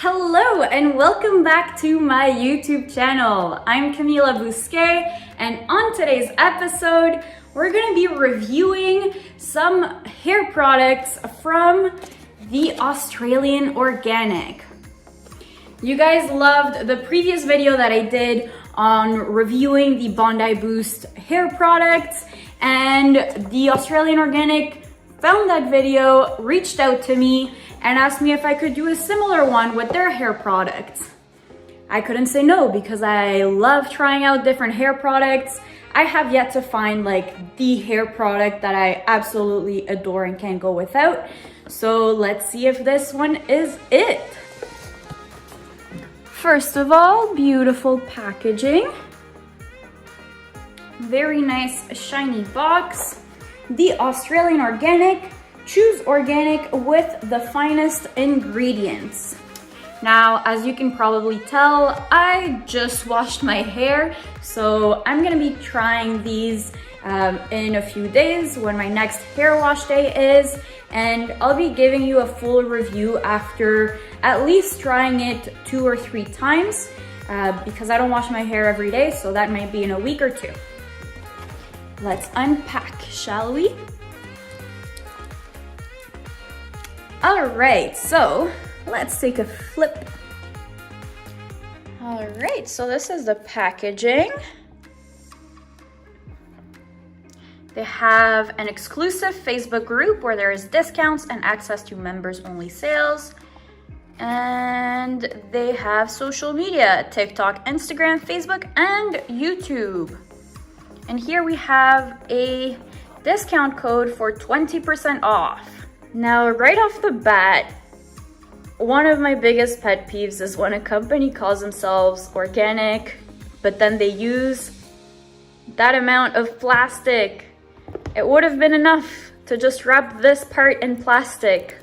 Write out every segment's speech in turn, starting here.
Hello and welcome back to my YouTube channel. I'm Camila Bousquet, and on today's episode, we're gonna be reviewing some hair products from the Australian Organic. You guys loved the previous video that I did on reviewing the Bondi Boost hair products, and the Australian Organic found that video, reached out to me, and asked me if I could do a similar one with their hair products. I couldn't say no because I love trying out different hair products. I have yet to find like the hair product that I absolutely adore and can't go without. So let's see if this one is it. First of all, beautiful packaging. Very nice shiny box. The Australian Organic. Choose organic with the finest ingredients. Now, as you can probably tell, I just washed my hair, so I'm gonna be trying these in a few days when my next hair wash day is, and I'll be giving you a full review after at least trying it 2 or 3 times because I don't wash my hair every day, so that might be in a week or 2. Let's unpack, shall we? All right, so let's take a flip. All right, so this is the packaging. They have an exclusive Facebook group where there is discounts and access to members only sales. And they have social media, TikTok, Instagram, Facebook, and YouTube. And here we have a discount code for 20% off. Now, right off the bat, one of my biggest pet peeves is when a company calls themselves organic, but then they use that amount of plastic. It would have been enough to just wrap this part in plastic.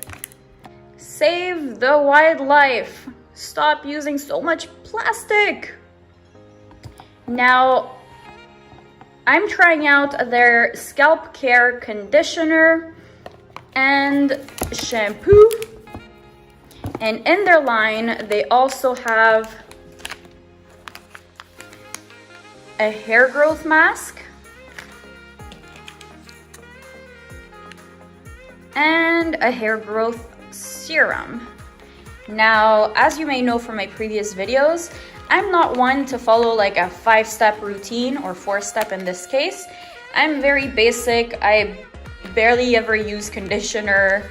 Save the wildlife. Stop using so much plastic. Now, I'm trying out their Scalp Care conditioner and shampoo, and in their line they also have a hair growth mask and a hair growth serum. Now, as you may know from my previous videos, I'm not one to follow like a 5-step routine or 4-step in this case. I'm very basic. I barely ever use conditioner,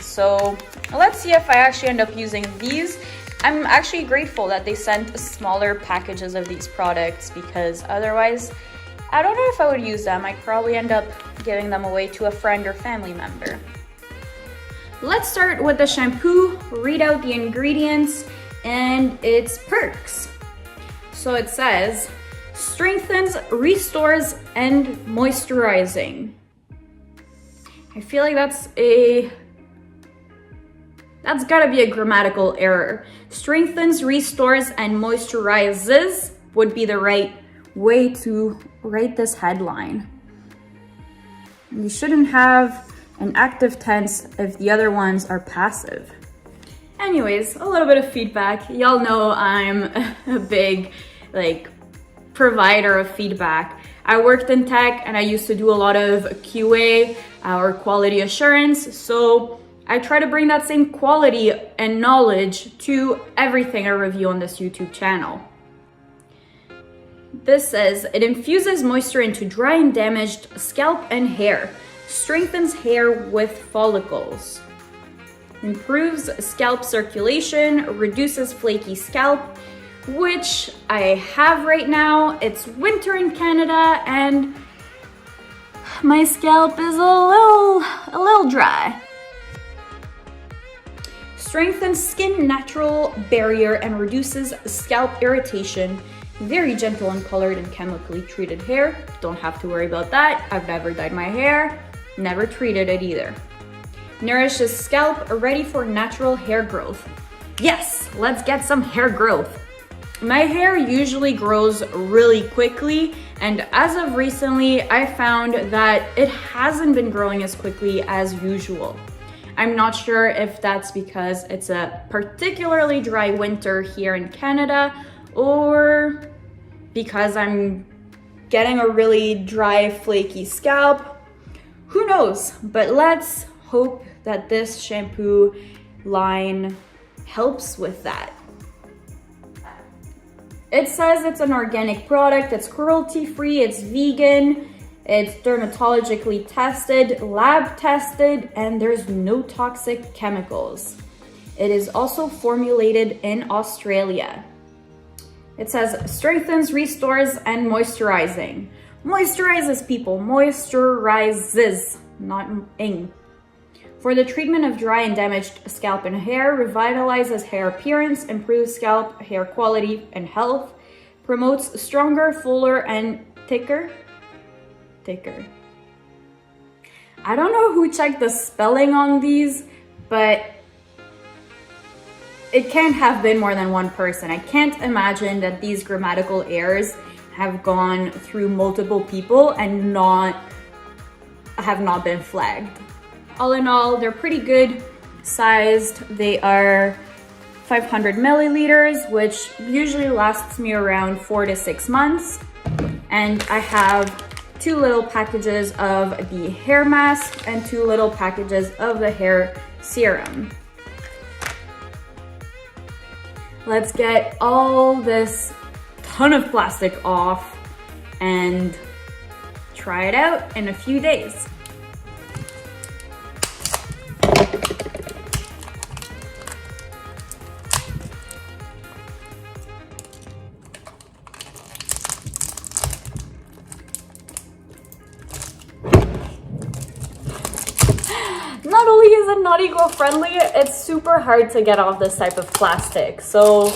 so let's see if I actually end up using these. I'm actually grateful that they sent smaller packages of these products because otherwise I don't know if I would use them. I'd probably end up giving them away to a friend or family member. Let's start with the shampoo, read out the ingredients and its perks. So it says strengthens, restores, and moisturizing. I feel like that's gotta be a grammatical error. Strengthens, restores, and moisturizes would be the right way to write this headline. You shouldn't have an active tense if the other ones are passive. Anyways, a little bit of feedback. Y'all know I'm a big provider of feedback. I worked in tech and I used to do a lot of QA or quality assurance, so I try to bring that same quality and knowledge to everything I review on this YouTube channel. This says, it infuses moisture into dry and damaged scalp and hair, strengthens hair with follicles, improves scalp circulation, reduces flaky scalp, which I have right now. It's winter in Canada and my scalp is a little dry. Strengthens skin natural barrier and reduces scalp irritation. Very gentle on colored and chemically treated hair. Don't have to worry about that. I've never dyed my hair, never treated it either. Nourishes scalp, ready for natural hair growth. Yes, let's get some hair growth. My hair usually grows really quickly, and as of recently, I found that it hasn't been growing as quickly as usual. I'm not sure if that's because it's a particularly dry winter here in Canada or because I'm getting a really dry, flaky scalp. Who knows? But let's hope that this shampoo line helps with that. It says it's an organic product, it's cruelty-free, it's vegan, it's dermatologically tested, lab tested, and there's no toxic chemicals. It is also formulated in Australia. It says strengthens, restores, and moisturizing. Moisturizes, people, moisturizes, not ing. For the treatment of dry and damaged scalp and hair, revitalizes hair appearance, improves scalp hair quality and health, promotes stronger, fuller, and thicker. I don't know who checked the spelling on these, but it can't have been more than one person. I can't imagine that these grammatical errors have gone through multiple people and have not been flagged. All in all, they're pretty good sized. They are 500 milliliters, which usually lasts me around 4 to 6 months. And I have 2 little packages of the hair mask and 2 little packages of the hair serum. Let's get all this ton of plastic off and try it out in a few days. Not only is it not eco-friendly, it's super hard to get off this type of plastic. So,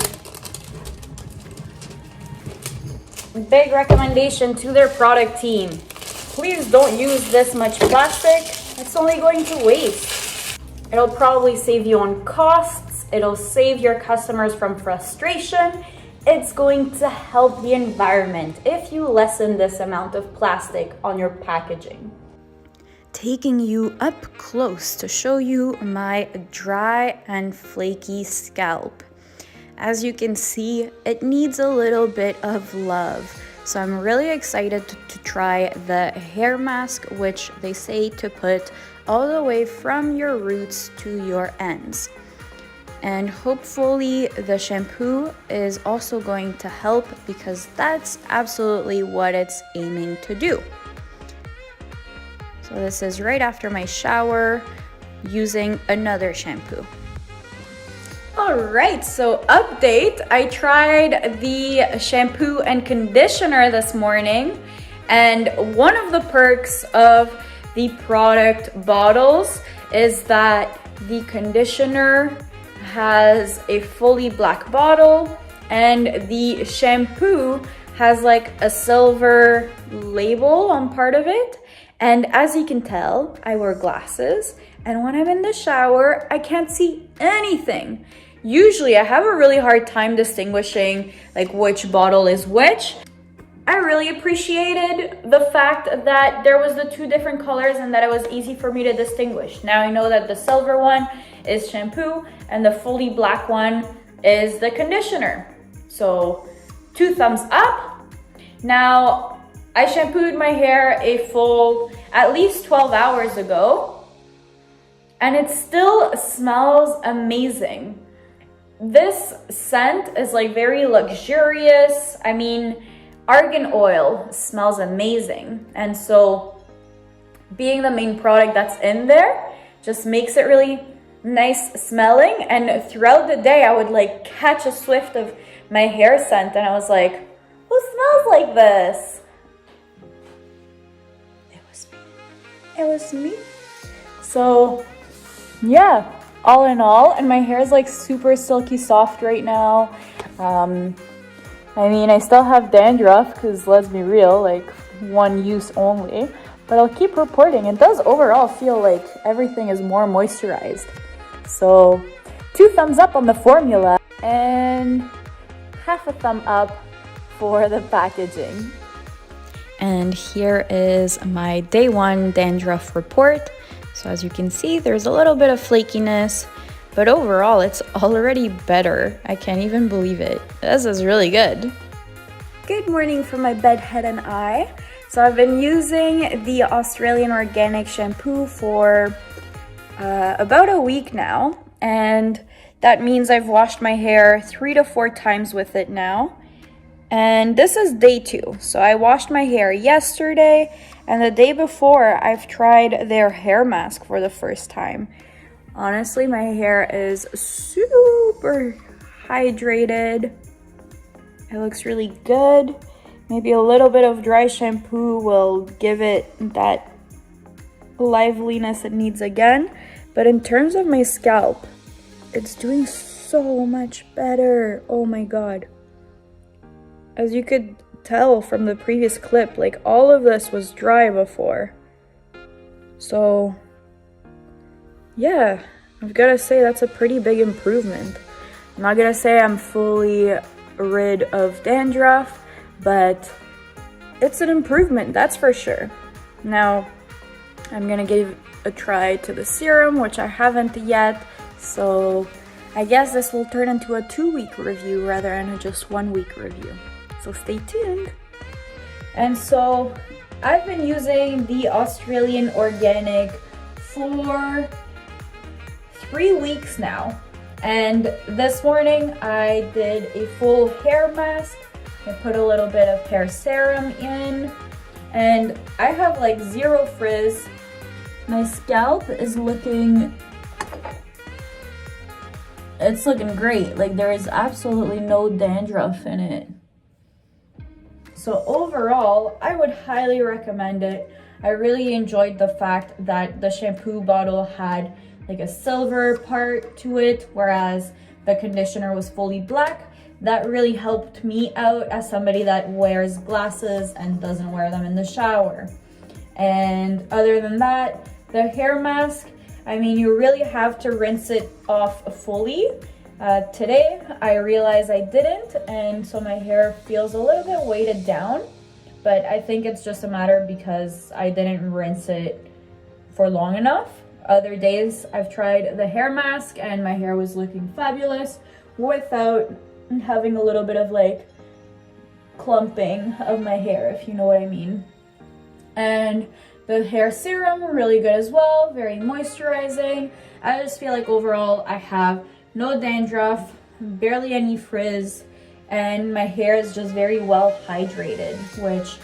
big recommendation to their product team. Please don't use this much plastic. It's only going to waste. It'll probably save you on costs. It'll save your customers from frustration. It's going to help the environment if you lessen this amount of plastic on your packaging. Taking you up close to show you my dry and flaky scalp. As you can see, it needs a little bit of love. So I'm really excited to try the hair mask, which they say to put all the way from your roots to your ends. And hopefully the shampoo is also going to help, because that's absolutely what it's aiming to do. So this is right after my shower using another shampoo. All right, so update. I tried the shampoo and conditioner this morning, and one of the perks of the product bottles is that the conditioner has a fully black bottle and the shampoo has like a silver label on part of it. And as you can tell, I wear glasses, and when I'm in the shower, I can't see anything. Usually I have a really hard time distinguishing like which bottle is which. I really appreciated the fact that there was the 2 different colors and that it was easy for me to distinguish. Now I know that the silver one is shampoo and the fully black one is the conditioner. So 2 thumbs up. Now, I shampooed my hair a full at least 12 hours ago, and it still smells amazing. This scent is like very luxurious. I mean, Argan Oil smells amazing. And so being the main product that's in there just makes it really nice smelling. And throughout the day, I would like catch a whiff of my hair scent, and I was like, who smells like this? It was me. So yeah, all in all, and my hair is like super silky soft right now. I mean, I still have dandruff because, let's be real, like 1 use only, but I'll keep reporting. It does overall feel like everything is more moisturized. So 2 thumbs up on the formula and half a thumb up for the packaging. And here is my day 1 dandruff report. So as you can see, there's a little bit of flakiness, but overall it's already better. I can't even believe it. This is really good. Good morning from my bed, head, and eye. So I've been using the Australian Organic shampoo for about a week now, and that means I've washed my hair 3 to 4 times with it now. And this is day 2. So I washed my hair yesterday, and the day before I've tried their hair mask for the first time. Honestly, my hair is super hydrated. It looks really good. Maybe a little bit of dry shampoo will give it that liveliness it needs again. But in terms of my scalp, it's doing so much better. Oh my god. As you could tell from the previous clip, like all of this was dry before. So yeah, I've got to say that's a pretty big improvement. I'm not gonna say I'm fully rid of dandruff, but it's an improvement, that's for sure. Now I'm gonna give a try to the serum, which I haven't yet, so I guess this will turn into a 2-week review rather than a just 1-week review, so stay tuned. And so I've been using the Australian Organic for 3 weeks now, and this morning I did a full hair mask. I put a little bit of hair serum in, and I have like 0 frizz. My scalp is looking, it's looking great. Like there is absolutely no dandruff in it. So overall, I would highly recommend it. I really enjoyed the fact that the shampoo bottle had like a silver part to it, whereas the conditioner was fully black. That really helped me out as somebody that wears glasses and doesn't wear them in the shower. And other than that, the hair mask, I mean, you really have to rinse it off fully. Today, I realized I didn't, and so my hair feels a little bit weighted down, but I think it's just a matter because I didn't rinse it for long enough. Other days, I've tried the hair mask and my hair was looking fabulous without having a little bit of like clumping of my hair, if you know what I mean. And the hair serum, really good as well, very moisturizing. I just feel like overall I have no dandruff, barely any frizz, and my hair is just very well hydrated, which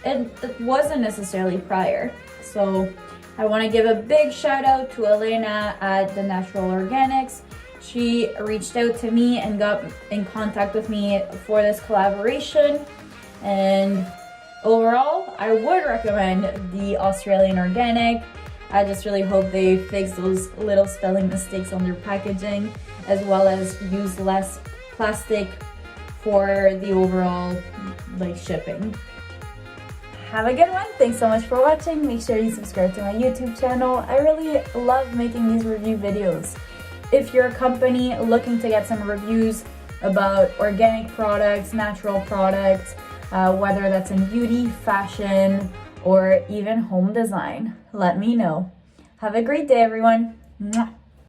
it wasn't necessarily prior. So I want to give a big shout out to Elena at The Natural Organics. She reached out to me and got in contact with me for this collaboration, and overall, I would recommend the Australian Organic. I just really hope they fix those little spelling mistakes on their packaging, as well as use less plastic for the overall like shipping. Have a good one. Thanks so much for watching. Make sure you subscribe to my YouTube channel. I really love making these review videos. If you're a company looking to get some reviews about organic products, natural products, whether that's in beauty, fashion, or even home design, let me know. Have a great day, everyone. Mwah.